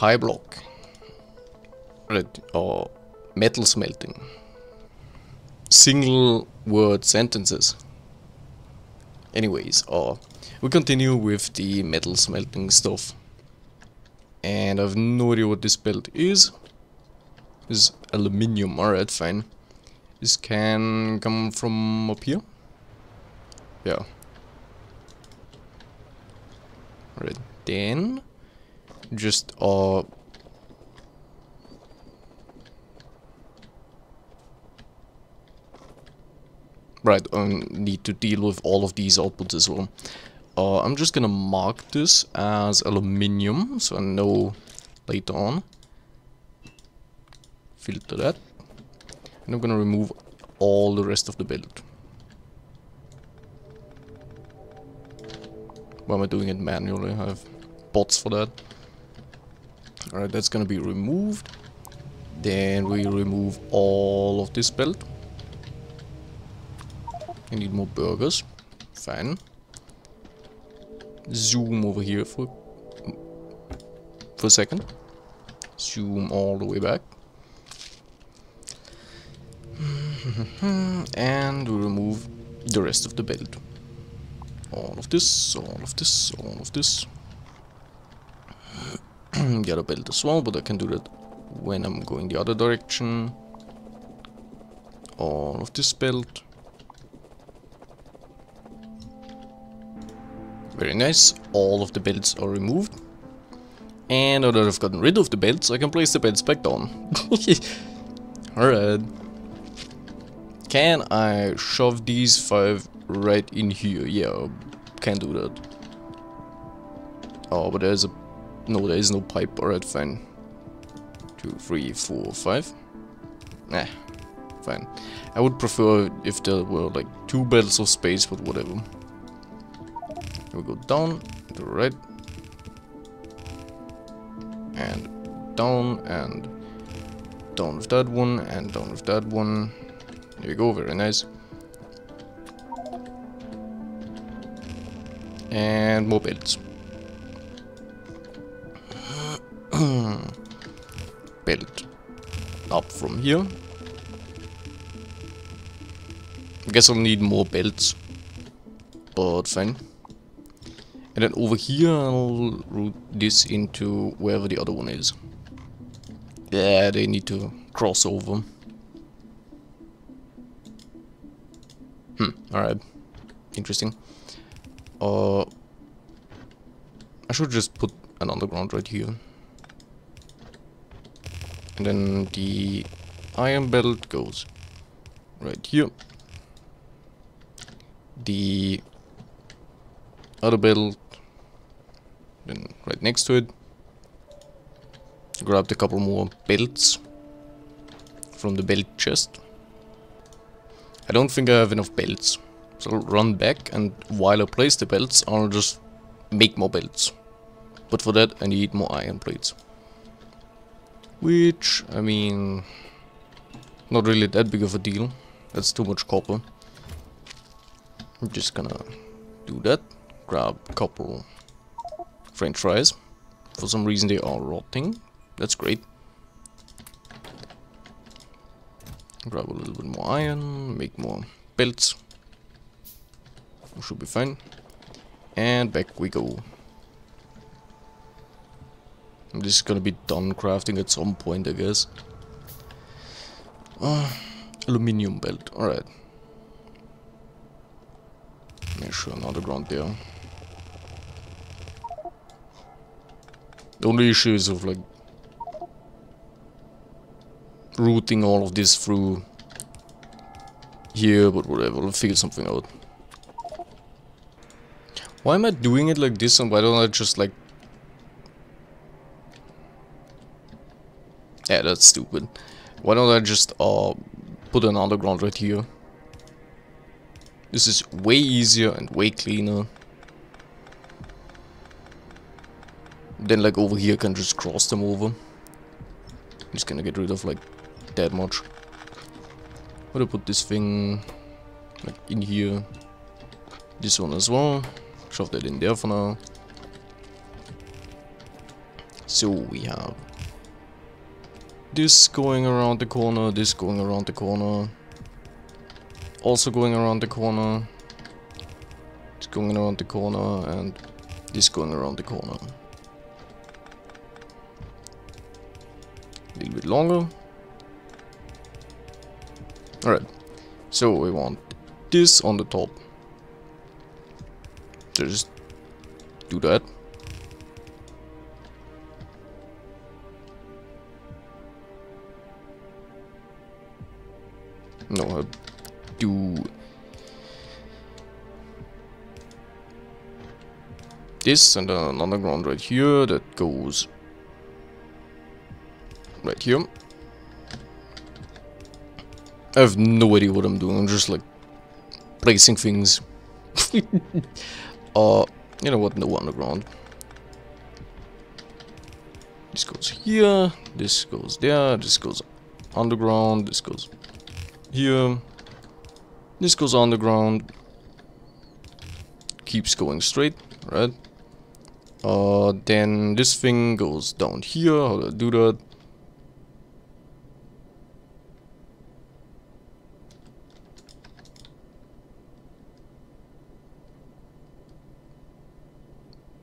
pBlock. Or metal smelting. Single word sentences. Anyways, we continue with the metal smelting stuff. And I have no idea what this belt is. This is aluminium, alright, fine. This can come from up here. Yeah. Alright, then just right, I need to deal with all of these outputs as well. I'm just gonna mark this as aluminium, so I know later on. Filter that. And I'm gonna remove all the rest of the belt. Why am I doing it manually? I have bots for that. Alright, that's gonna be removed. Then we remove all of this belt. I need more burgers. Fine. Zoom over here for a second. Zoom all the way back. And we remove the rest of the belt. All of this, all of this, all of this. The other belt as well, but I can do that when I'm going the other direction. All of this belt. Very nice, all of the belts are removed. And now that I've gotten rid of the belts, I can place the belts back down. Alright. Can I shove these 5 right in here? Yeah, can do that. Oh, but there's no, there is no pipe. Alright, fine. 2, 3, 4, 5. Nah, fine. I would prefer if there were like 2 belts of space, but whatever. We go down, to the right, and down with that one, and down with that one. There we go, very nice. And more belts. Belt up from here. I guess I'll need more belts, but fine. And then over here I'll route this into wherever the other one is. Yeah, they need to cross over. Alright. Interesting. I should just put an underground right here. And then the iron belt goes right here. The other belt then right next to it. Grabbed a couple more belts from the belt chest. I don't think I have enough belts, so I'll run back, and while I place the belts I'll just make more belts. But for that I need more iron plates, which, I mean, not really that big of a deal. That's too much copper. I'm just gonna do that. Grab a couple French fries. For some reason they are rotting. That's great. Grab a little bit more iron, make more belts. We should be fine. And back we go. This is gonna be done crafting at some point, I guess. Aluminium belt, alright. Make sure another ground there. The only issue is of like routing all of this through here, but whatever, we'll figure something out. Why am I doing it like this, and why don't I just like... Yeah, that's stupid. Why don't I just put an underground right here? This is way easier and way cleaner. Then like over here I can just cross them over. I'm just gonna get rid of like that much. I'm gonna put this thing like in here. This one as well. Shove that in there for now. So we have this going around the corner, this going around the corner, also going around the corner, it's going around the corner, and this going around the corner. A little bit longer. Alright, so we want this on the top. So just do that. No, I do this and an underground right here that goes right here. I have no idea what I'm doing, I'm just like placing things. You know what, no underground. This goes here, this goes there, this goes underground, this goes here, this goes underground, keeps going straight, right? Then this thing goes down here. How do I do that?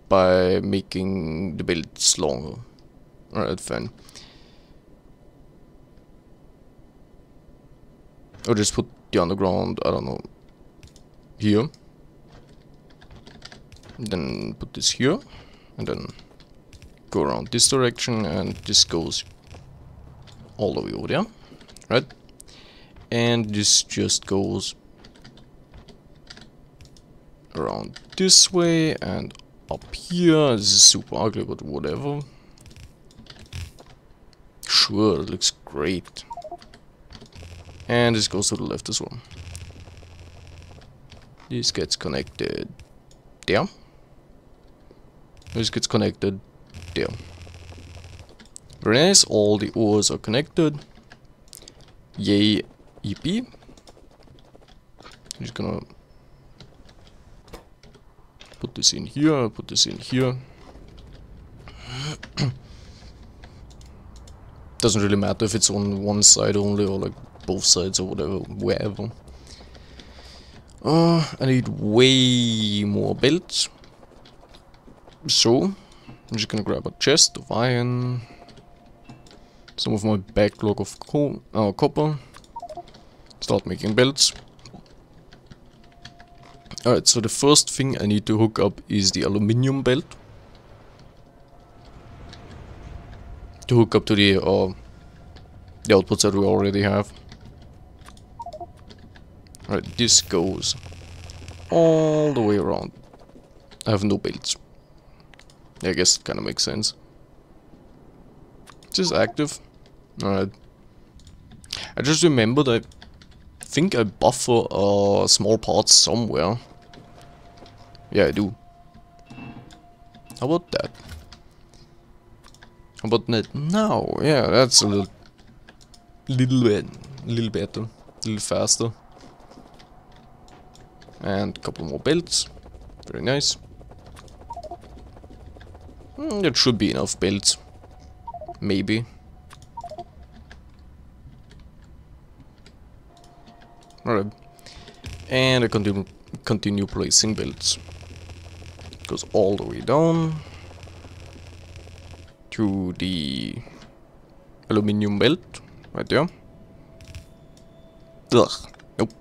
By making the belts longer. Alright, fine. Or just put the underground, I don't know, here. Then put this here. And then go around this direction, and this goes all the way over there. Right? And this just goes around this way and up here. This is super ugly, but whatever. Sure, it looks great. And this goes to the left as well. This gets connected there. This gets connected there. Very nice, all the ores are connected. Yay, EP. I'm just gonna put this in here, put this in here. Doesn't really matter if it's on one side only or like both sides or whatever, wherever. I need way more belts. So, I'm just gonna grab a chest of iron, some of my backlog of copper, start making belts. Alright, so the first thing I need to hook up is the aluminium belt. To hook up to the outputs that we already have. Alright, this goes all the way around. I have no belts. I guess it kinda makes sense. This is active. Alright. I just remembered I think I buffer small parts somewhere. Yeah, I do. How about that? How about that now? Yeah, that's a little better, a little faster. And a couple more belts. Very nice. That should be enough belts. Maybe. Alright. And I continue placing belts. Goes all the way down to the aluminium belt right there. Ugh, nope.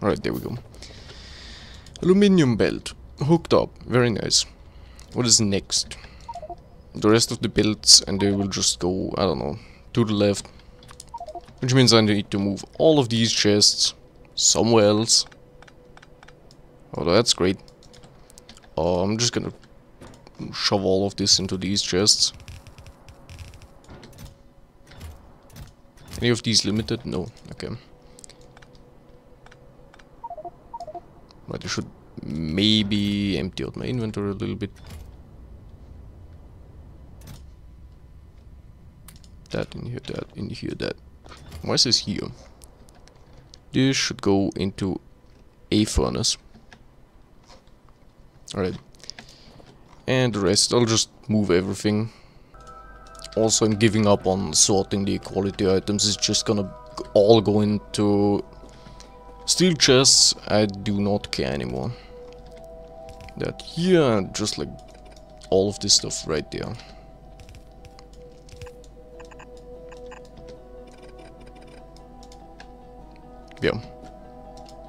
Alright, there we go. Aluminium belt hooked up, very nice. What is next? The rest of the belts, and they will just go, I don't know, to the left. Which means I need to move all of these chests somewhere else. Oh, that's great. I'm just gonna shove all of this into these chests. Any of these limited? No. Okay. Right, I should maybe empty out my inventory a little bit. That in here, that in here, that. Why is this here? This should go into a furnace. Alright. And the rest, I'll just move everything. Also, I'm giving up on sorting the quality items. It's just gonna all go into steel chests. I do not care anymore. That here, and just like all of this stuff right there. Yeah.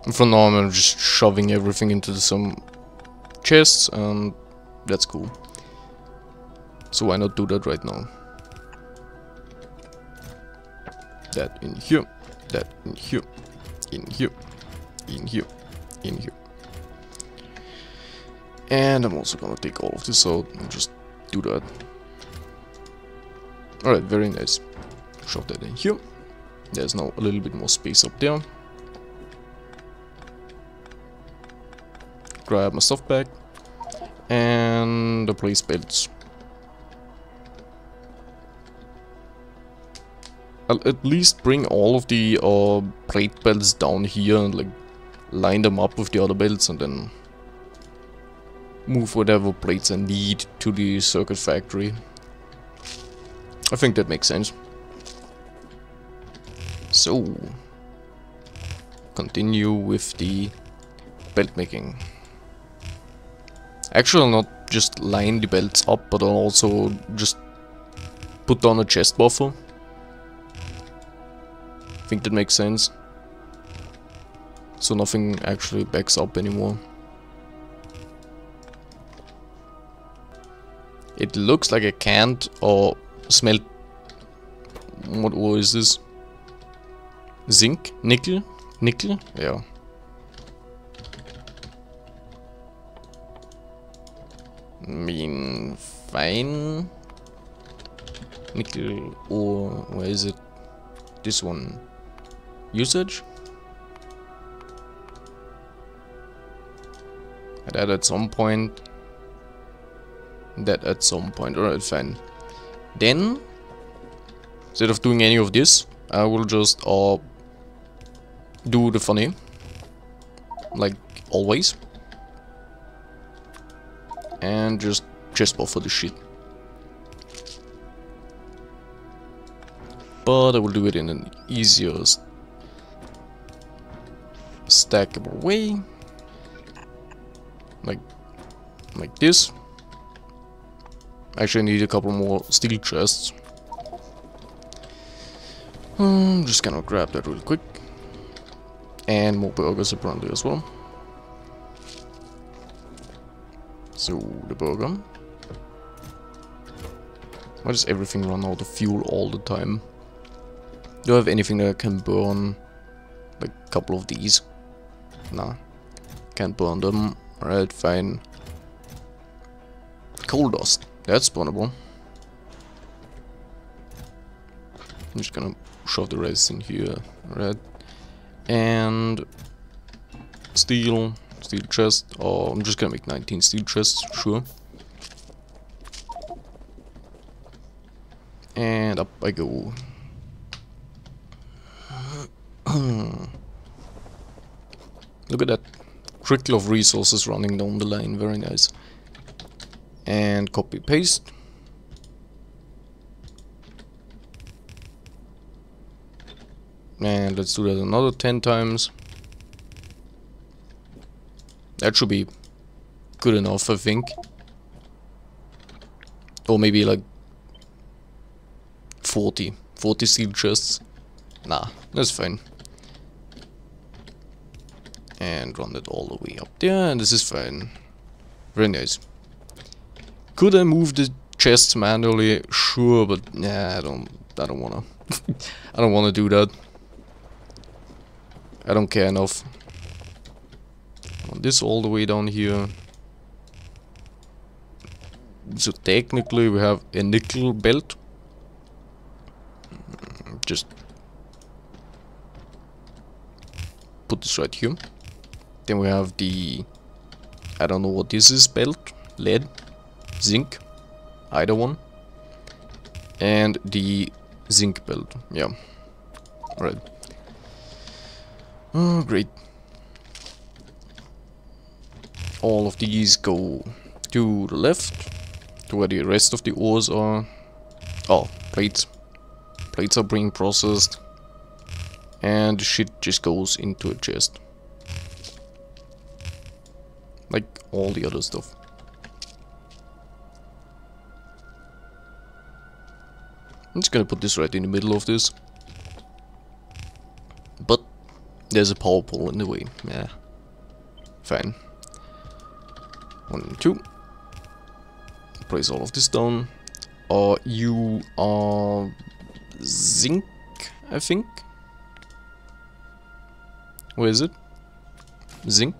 And from now on, I'm just shoving everything into some chests, and that's cool. So why not do that right now? That in here, that in here, in here, in here, in here. And I'm also gonna take all of this out and just do that. Alright, very nice. Shove that in here. There's now a little bit more space up there. Grab my stuff back. And the place belts. I'll at least bring all of the plate belts down here and like line them up with the other belts, and then move whatever plates I need to the circuit factory. I think that makes sense. So, continue with the belt making. Actually, I'll not just line the belts up, but I'll also just put down a chest buffer. I think that makes sense. So nothing actually backs up anymore. It looks like I can't or smelt. What is this? Zinc? Nickel? Nickel? Yeah. I mean, fine. Nickel, or where is it? This one. Usage? That at some point. That at some point. Alright, fine. Then, instead of doing any of this, I will just do the funny. Like always. And just chest buffer the shit. But I will do it in an easier stackable way. Like this. Actually, I need a couple more steel chests. Just gonna grab that real quick. And more burgers apparently as well. So, the burger. Why does everything run out of fuel all the time? Do I have anything that I can burn? Like a couple of these? Nah. Can't burn them. Alright, fine. Coal dust. That's burnable. I'm just gonna shove the rest in here. Alright. And steel chest. Oh, I'm just gonna make 19 steel chests, sure. And up I go. Look at that trickle of resources running down the line, very nice. And copy paste. And let's do that another 10 times. That should be good enough, I think. Or maybe like 40 steel chests. Nah, that's fine. And run that all the way up there, and this is fine. Very nice. Could I move the chests manually? Sure, but nah, I don't wanna. I don't wanna do that. I don't care enough. This all the way down here. So technically we have a nickel belt. Just put this right here. Then we have the, I don't know what this is, belt, lead, zinc, either one. And the zinc belt, yeah. Right. Oh, great. all of these go to the left, to where the rest of the ores are. Oh, plates. Plates are being processed. And the shit just goes into a chest. Like all the other stuff. I'm just gonna put this right in the middle of this. But there's a power pole in the way. Yeah. Fine. 1 and 2. Place all of this down. You are zinc, I think. Where is it? Zinc.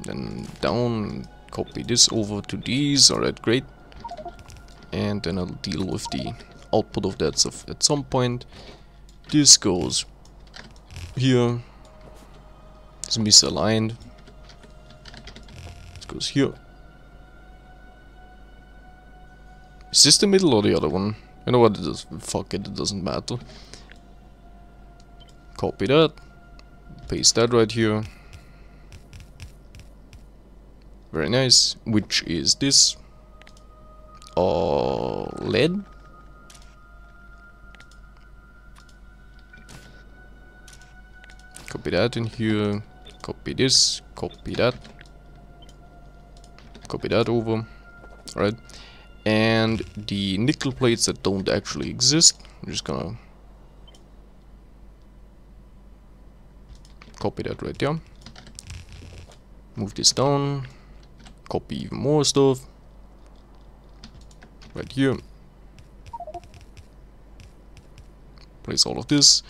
Then down, copy this over to these. Alright, great. And then I'll deal with the output of that stuff at some point. This goes here. It's misaligned. It goes here. Is this the middle or the other one? You know what? It does, fuck it, it doesn't matter. Copy that. Paste that right here. Very nice. Which is this? Lead. Copy that in here. Copy this. Copy that. Copy that over. Alright. And the nickel plates that don't actually exist, I'm just gonna copy that right there. Move this down. Copy even more stuff. Right here. Place all of this.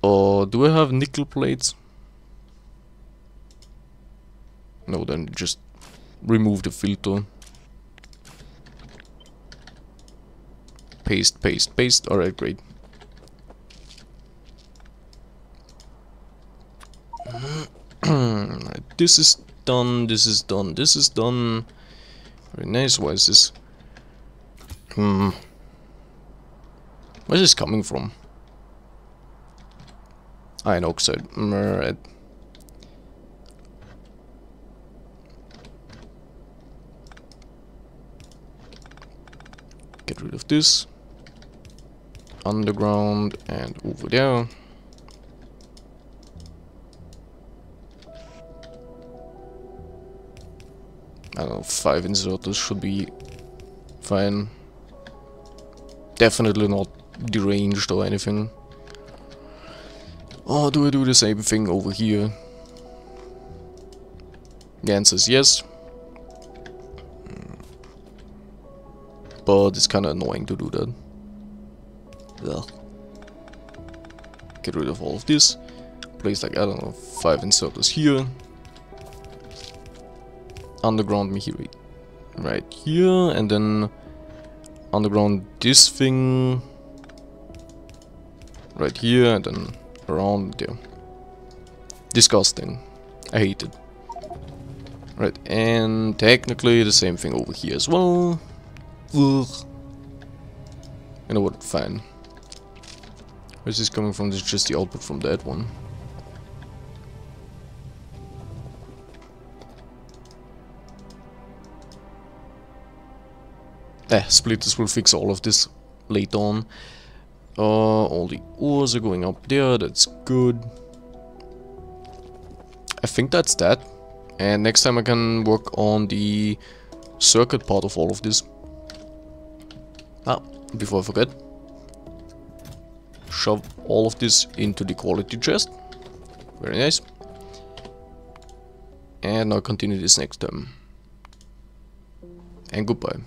Do I have nickel plates? No, then just remove the filter. Paste, paste, paste. Alright, great. Right, this is done, this is done, this is done. Very nice. Why is this? Where is this coming from? Iron oxide. Right. Get rid of this. Underground and over there. I don't know, 5 inserters should be fine. Definitely not deranged or anything. Oh, do I do the same thing over here? The answer is yes. But it's kinda annoying to do that. Ugh. Get rid of all of this. Place like, I don't know, 5 inserters here. Underground me here, right here, and then underground this thing right here, and then around there. Disgusting. I hate it. Right, and technically the same thing over here as well. Ugh. You know what? Fine. Where's this coming from? This is just the output from that one. Splitters will fix all of this later on. All the ores are going up there, that's good. I think that's that. And next time I can work on the circuit part of all of this. Before I forget. Shove all of this into the quality chest. Very nice. And I'll continue this next time. And goodbye.